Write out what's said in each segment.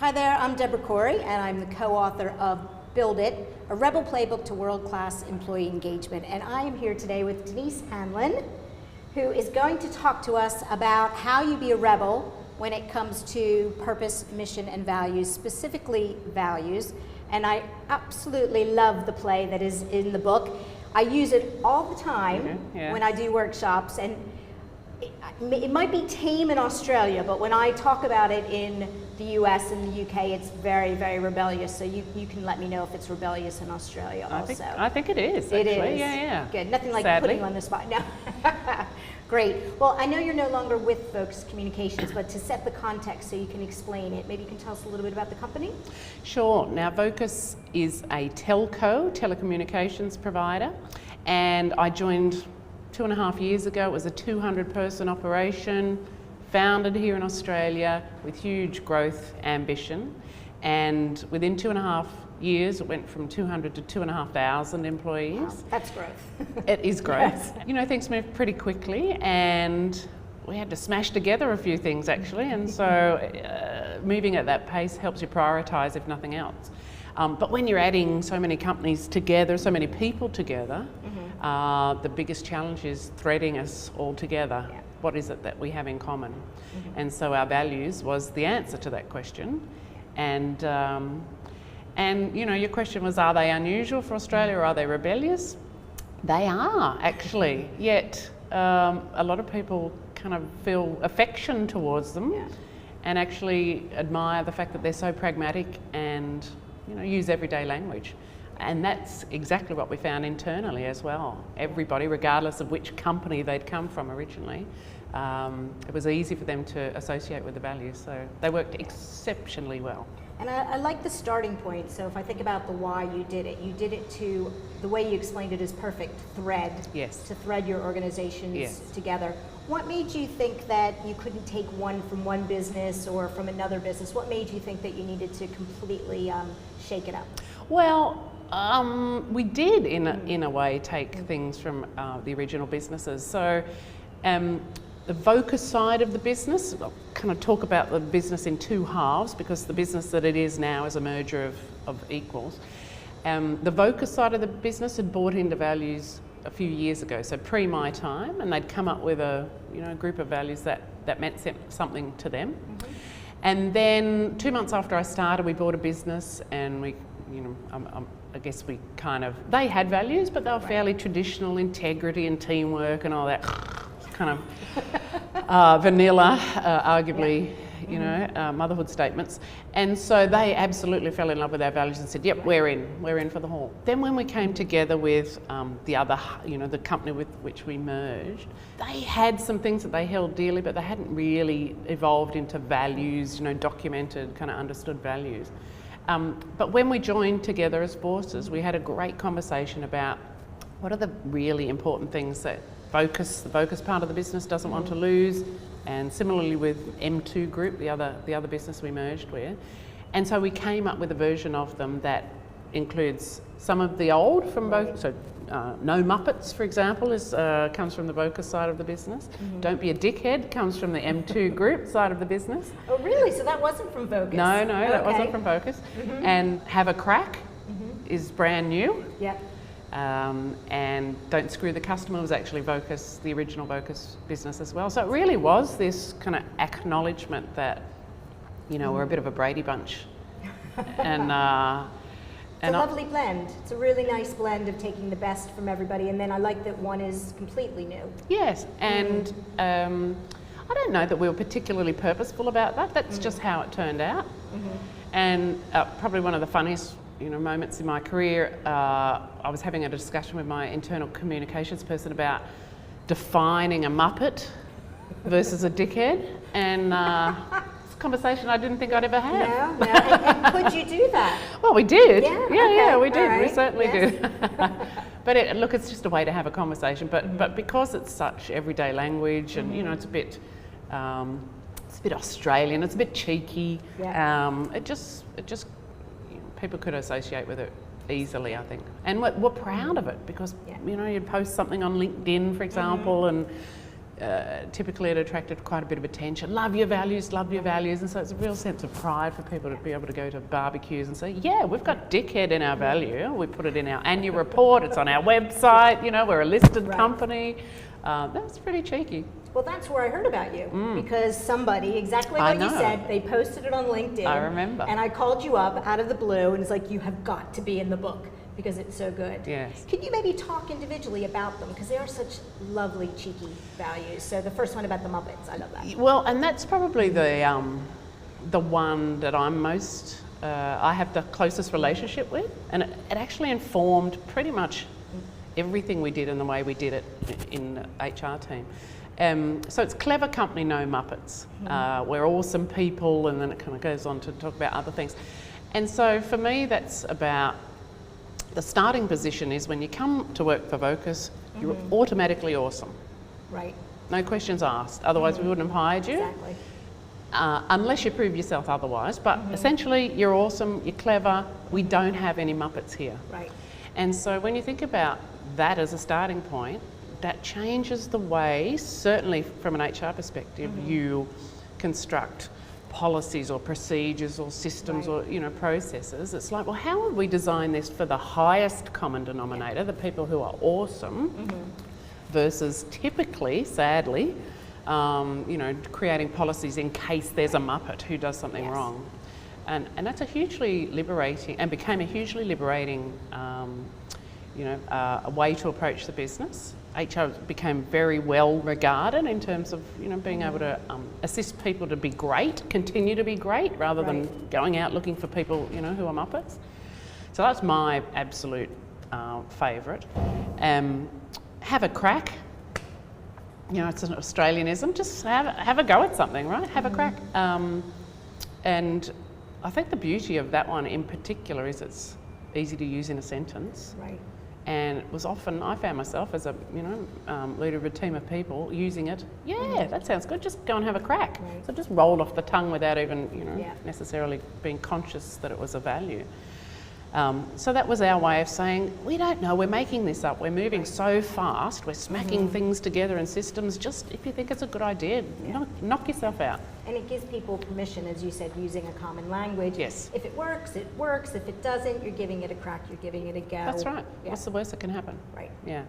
Hi there, I'm Debra Corey, and I'm the co-author of Build It, a Rebel Playbook to World-Class Employee Engagement. And I am here today with Denise Hanlon, who is going to talk to us about how you be a rebel when it comes to purpose, mission, and values, specifically values. And I absolutely love the play that is in the book. I use it all the time when I do workshops, and it might be tame in Australia, but when I talk about it in the US and the UK, it's very, very rebellious. So you can let me know if it's rebellious in Australia also. I think it is, actually. It is. Yeah. Good. Nothing like Sadly. putting you on the spot. No. Great. Well, I know you're no longer with Vocus Communications, but to set the context so you can explain it, maybe you can tell us a little bit about the company? Sure. Now, Vocus is a telco, telecommunications provider, and I joined 2.5 years ago. It was a 200-person operation, founded here in Australia with huge growth ambition. And within 2.5 years, it went from 200 to 2,500 employees. Wow, that's growth. It is growth. Yes. You know, things move pretty quickly, and we had to smash together a few things actually. And so moving at that pace helps you prioritise, if nothing else. But when you're adding so many companies together, so many people together, the biggest challenge is threading us all together. Yeah. What is it that we have in common? And so our values was the answer to that question. And you know, your question was, are they unusual for Australia or are they rebellious? They are, actually. Yet a lot of people kind of feel affection towards them and actually admire the fact that they're so pragmatic and, you know, use everyday language. And that's exactly what we found internally as well. Everybody, regardless of which company they'd come from originally, it was easy for them to associate with the values. So they worked exceptionally well. And I like the starting point. So if I think about the why you did it to, the way you explained it is perfect, thread. Yes. To thread your organizations together. What made you think that you couldn't take one from one business or from another business? What made you think that you needed to completely shake it up? Well, we did in a way take things from the original businesses. So the Vocus side of the business, I'll kind of talk about the business in two halves because the business that it is now is a merger of equals. The Vocus side of the business had bought into values a few years ago, so pre my time, and they'd come up with a group of values that meant something to them. And then 2 months after I started, we bought a business, and we, I guess we kind of, they had values, but they were fairly traditional, integrity and teamwork and all that kind of vanilla, arguably, motherhood statements. And so they absolutely fell in love with our values and said, yep, we're in for the haul. Then when we came together with the other, the company with which we merged, they had some things that they held dearly, but they hadn't really evolved into values, documented, kind of understood values. But when we joined together as forces, we had a great conversation about what are the really important things that the Vocus part of the business doesn't want to lose, and similarly with M2 Group, the other business we merged with. And so we came up with a version of them that includes some of the old from both. So no Muppets, for example, comes from the Vocus side of the business. Don't be a dickhead comes from the M2 Group side of the business. Oh, really? So that wasn't from Vocus? No, that wasn't from Vocus. And have a crack is brand new. Yep. And don't screw the customer was actually Vocus, the original Vocus business as well. So it really was this kind of acknowledgement that, we're a bit of a Brady Bunch. And it's a lovely blend. It's a really nice blend of taking the best from everybody, and then I like that one is completely new. Yes, and I don't know that we were particularly purposeful about that. That's just how it turned out. And probably one of the funniest moments in my career, I was having a discussion with my internal communications person about defining a Muppet versus a dickhead, and it's a conversation I didn't think I'd ever have. No. And could you do that? Well, we did. Yeah, we did. Right. We certainly did. But look, it's just a way to have a conversation. But because it's such everyday language, and it's a bit Australian, it's a bit cheeky. It just people could associate with it easily, I think. And we're proud of it because, you'd post something on LinkedIn, for example, and typically it attracted quite a bit of attention. Love your values, and so it's a real sense of pride for people to be able to go to barbecues and say, yeah, we've got dickhead in our value. We put it in our annual report, it's on our website, you know, we're a listed company. That's pretty cheeky. Well, that's where I heard about you, because somebody, exactly what you said, they posted it on LinkedIn. I remember. And I called you up out of the blue, and it's like, you have got to be in the book, because it's so good. Yes. Can you maybe talk individually about them, because they are such lovely, cheeky values. So the first one about the Muppets, I love that. Well, and that's probably the one that I'm most, I have the closest relationship with, and it actually informed pretty much everything we did and the way we did it in the HR team. So it's clever company, no Muppets. We're awesome people, and then it kind of goes on to talk about other things. And so for me, that's about the starting position is when you come to work for Vocus, you're automatically awesome. Right. No questions asked, otherwise we wouldn't have hired you. Exactly. Unless you prove yourself otherwise, but essentially you're awesome, you're clever, we don't have any Muppets here. Right. And so when you think about that as a starting point, that changes the way, certainly from an HR perspective, you construct policies or procedures or systems or, you know, processes. It's like, well, how would we design this for the highest common denominator, the people who are awesome, versus typically, sadly, you know, creating policies in case there's a Muppet who does something wrong. And that's a hugely liberating, and became a hugely liberating, you know, a way to approach the business. HR became very well regarded in terms of, you know, being able to assist people to be great, continue to be great, rather than going out looking for people, you know, who are Muppets. So that's my absolute favourite. Have a crack. You know, it's an Australianism. Just have a go at something, right? Have a crack. And I think the beauty of that one in particular is it's easy to use in a sentence. Right. And it was often, I found myself as a, you know, leader of a team of people using it. Yeah, that sounds good, just go and have a crack. Right. So it just rolled off the tongue without even, you know, necessarily being conscious that it was a value. So that was our way of saying, we don't know, we're making this up, we're moving so fast, we're smacking things together in systems, just if you think it's a good idea, knock yourself out. And it gives people permission, as you said, using a common language. Yes. If it works, it works. If it doesn't, you're giving it a crack, you're giving it a go. That's right. Yeah. What's the worst that can happen? Right. Yeah.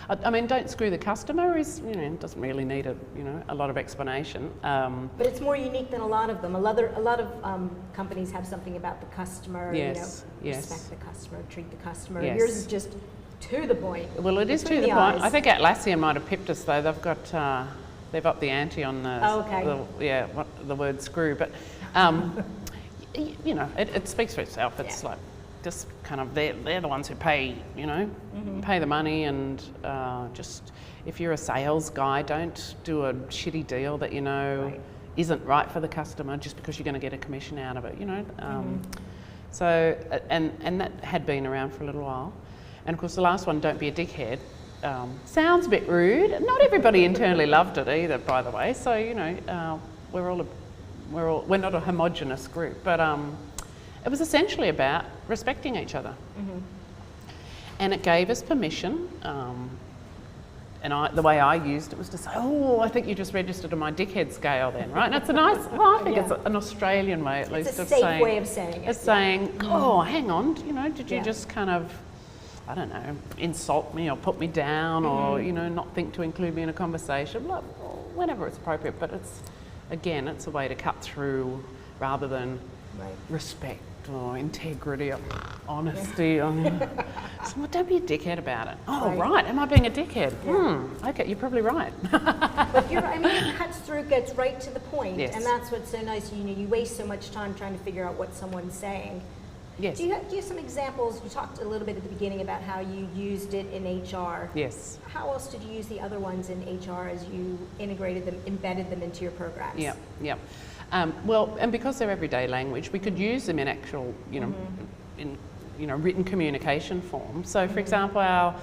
I mean, don't screw the customer is, you know, doesn't really need a lot of explanation. But it's more unique than a lot of them. A lot of companies have something about the customer, Yes, you know, yes. respect the customer, treat the customer. Yes. Yours is just to the point. Well, it is to the point. I think Atlassian might have pipped us though. They've got, they've upped the ante on the word screw. But, you know, it speaks for itself. It's like, just kind of, they're the ones who pay, you know, pay the money, and just, if you're a sales guy, don't do a shitty deal that you know isn't right for the customer just because you're going to get a commission out of it, you know. So, and that had been around for a little while. And of course the last one, don't be a dickhead, sounds a bit rude. Not everybody internally loved it either, by the way. So, you know, we're not a homogenous group, but it was essentially about respecting each other. And it gave us permission, and the way I used it was to say, oh, I think you just registered on my dickhead scale then, right? And it's a nice, well, I think it's an Australian way at least of saying. It's a safe way of saying it. It's saying, oh, hang on, you know, did you just kind of, I don't know, insult me or put me down or, you know, not think to include me in a conversation, well, whenever it's appropriate. But it's, again, it's a way to cut through rather than respect or integrity or honesty. So, well, don't be a dickhead about it. Oh, right, am I being a dickhead? Okay, you're probably right. But you're, I mean, it cuts through, gets right to the point. Yes. And that's what's so nice. You know, you waste so much time trying to figure out what someone's saying. Yes. Do you have some examples? You talked a little bit at the beginning about how you used it in HR. Yes. How else did you use the other ones in HR as you integrated them, embedded them into your programs? Yeah. Well, and because they're everyday language, we could use them in actual, you know, in written communication form. So, for example, our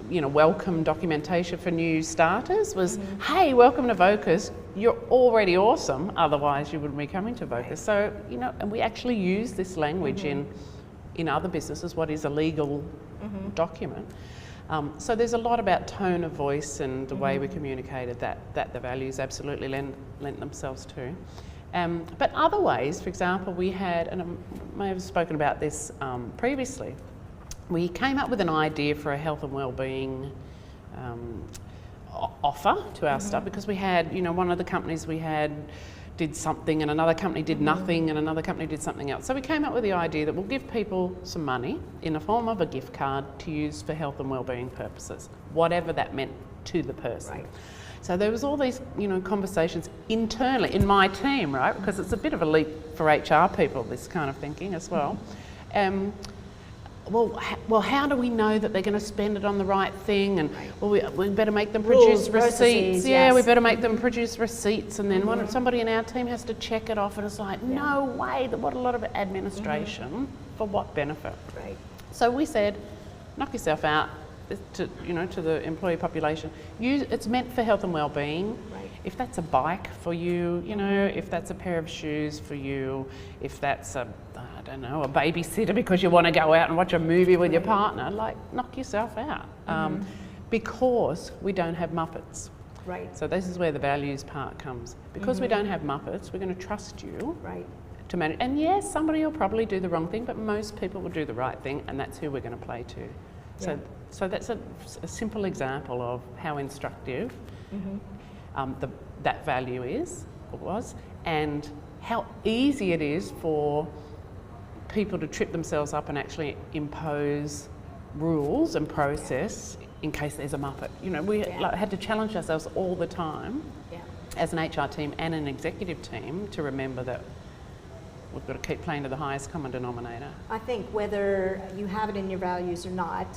welcome documentation for new starters was, hey, welcome to Vocus. You're already awesome, otherwise you wouldn't be coming to Vocus. So, and we actually use this language in other businesses, what is a legal document. So there's a lot about tone of voice and the way we communicated that the values absolutely lent themselves to. But other ways, for example, we had, and I may have spoken about this previously, we came up with an idea for a health and wellbeing offer to our staff, because we had, one of the companies we had did something and another company did nothing and another company did something else. So we came up with the idea that we'll give people some money in the form of a gift card to use for health and wellbeing purposes, whatever that meant to the person. Right. So there was all these, conversations internally in my team, right? Because it's a bit of a leap for HR people, this kind of thinking as well. Well, how do we know that they're going to spend it on the right thing? And we better make them produce receipts. Yeah, we better make them produce receipts. And then somebody in our team has to check it off, and it's like, no way. What a lot of administration for what benefit? Right. So we said, knock yourself out. To the employee population, it's meant for health and well-being. Right. If that's a bike for you, if that's a pair of shoes for you, if that's a babysitter because you want to go out and watch a movie with your partner, like, knock yourself out. Because we don't have Muppets. Right. So this is where the values part comes. Because we don't have Muppets, we're going to trust you. Right. To manage. And yes, somebody will probably do the wrong thing, but most people will do the right thing, and that's who we're going to play to. So that's a simple example of how instructive that value was, and how easy it is for people to trip themselves up and actually impose rules and process in case there's a Muppet. We had to challenge ourselves all the time as an HR team and an executive team to remember that we've got to keep playing to the highest common denominator. I think whether you have it in your values or not,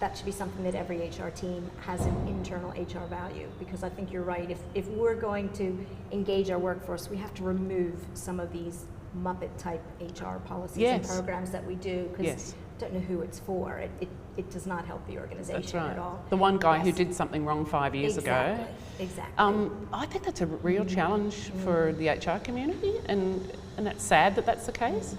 that should be something that every HR team has an internal HR value, because I think you're right. If we're going to engage our workforce, we have to remove some of these Muppet type HR policies and programs that we do, because don't know who it's for. It does not help the organization at all. The one guy who did something wrong 5 years ago. Exactly. I think that's a real challenge for the HR community, and that's sad that that's the case.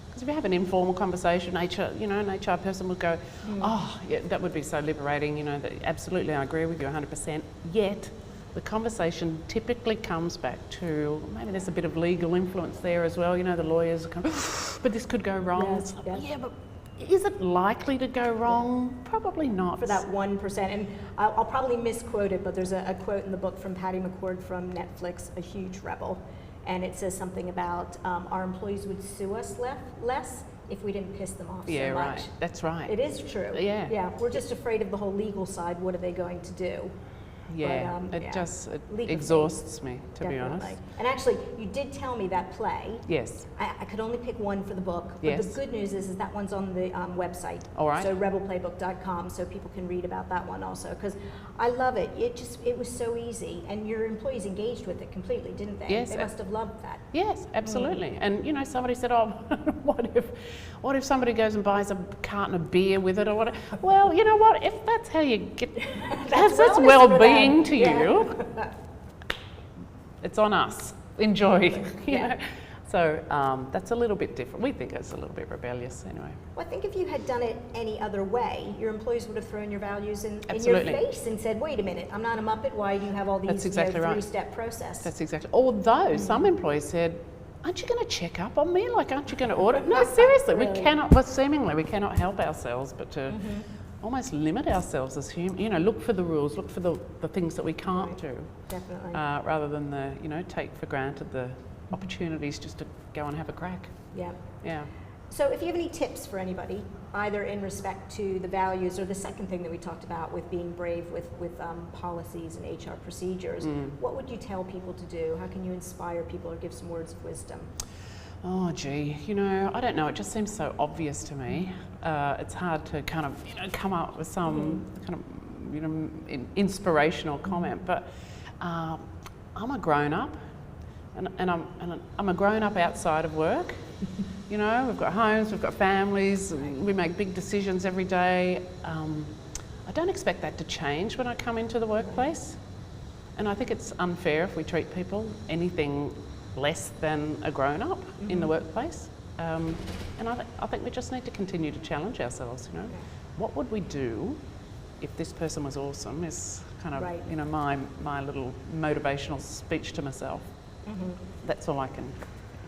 Because if you have an informal conversation, an HR person would go, oh, yeah, that would be so liberating, that absolutely, I agree with you 100%. Yet, the conversation typically comes back to, maybe there's a bit of legal influence there as well, the lawyers come, but this could go wrong. Yes. Yeah, but is it likely to go wrong? Probably not. For that 1%. And I'll probably misquote it, but there's a quote in the book from Patty McCord from Netflix, A Huge Rebel. And it says something about our employees would sue us less if we didn't piss them off so much. Yeah, right. That's right. It is true. Yeah. We're just afraid of the whole legal side. What are they going to do? Yeah, but, it just exhausts me, to be honest. And actually, you did tell me that play. Yes. I could only pick one for the book, but the good news is that one's on the website. All right. So rebelplaybook.com, so people can read about that one also, because I love it. It was so easy, and your employees engaged with it completely, didn't they? Yes. They must have loved that. Yes, absolutely. And somebody said, oh, what if somebody goes and buys a carton of beer with it or whatever? Well, you know what? If that's how you get, that's well-being to you, it's on us. Enjoy. You know? So that's a little bit different. We think it's a little bit rebellious anyway. Well, I think if you had done it any other way, your employees would have thrown your values in your face and said, wait a minute, I'm not a Muppet, why do you have all these three-step process? That's exactly. Although some employees said, aren't you going to check up on me? Like, aren't you going to audit? No, seriously, we cannot help ourselves but to almost limit ourselves as humans. Look for the rules, look for the things that we can't do. Definitely. Rather than take for granted the opportunities just to go and have a crack. Yeah. So if you have any tips for anybody, either in respect to the values or the second thing that we talked about with being brave with policies and HR procedures, what would you tell people to do? How can you inspire people or give some words of wisdom? Oh gee, I don't know, it just seems so obvious to me. It's hard to kind of come up with some kind of inspirational comment, but I'm a grown-up and I'm a grown-up outside of work. We've got homes, we've got families, we make big decisions every day. I don't expect that to change when I come into the workplace, and I think it's unfair if we treat people anything less than a grown-up in the workplace. And I think we just need to continue to challenge ourselves, What would we do if this person was awesome is kind of, Right. you know, my little motivational speech to myself. That's all I can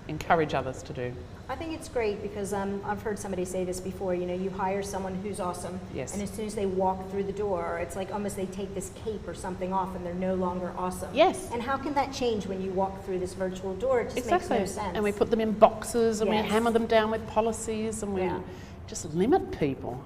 encourage others to do. I think it's great because I've heard somebody say this before, you know, you hire someone who's awesome, Yes. and as soon as they walk through the door, it's like almost they take this cape or something off and they're no longer awesome. Yes. And how can that change when you walk through this virtual door? It just makes no sense. And we put them in boxes and we Yes. hammer them down with policies and we Yeah. just limit people.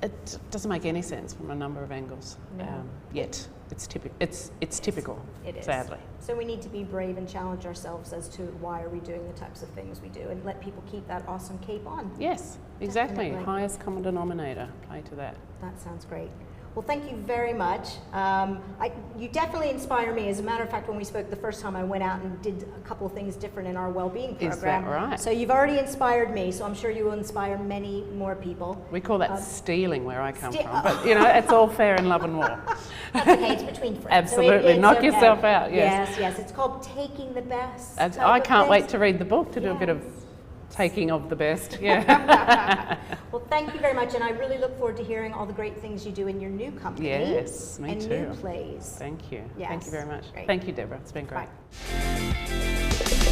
It doesn't make any sense from a number of angles. No. Yet it's typical. It is. Sadly. So we need to be brave and challenge ourselves as to why are we doing the types of things we do, and let people keep that awesome cape on. Yes, exactly. Definitely. Highest common denominator. Play to that. That sounds great. Well, thank you very much. You definitely inspire me. As a matter of fact, when we spoke the first time, I went out and did a couple of things different in our well-being program. Is that right? So you've already inspired me, so I'm sure you will inspire many more people. We call that stealing where I come from, but you know, it's all fair in love and war. That's okay, it's between friends. Absolutely, it's knock okay. yourself out, yes. Yes, it's called taking the best. I can't wait to read the book to do a bit of taking of the best. Yeah. Well, thank you very much, and I really look forward to hearing all the great things you do in your new company. Yes, me and too. new plays. Thank you. Yes. Thank you very much. Great. Thank you, Deborah. It's been great. Bye.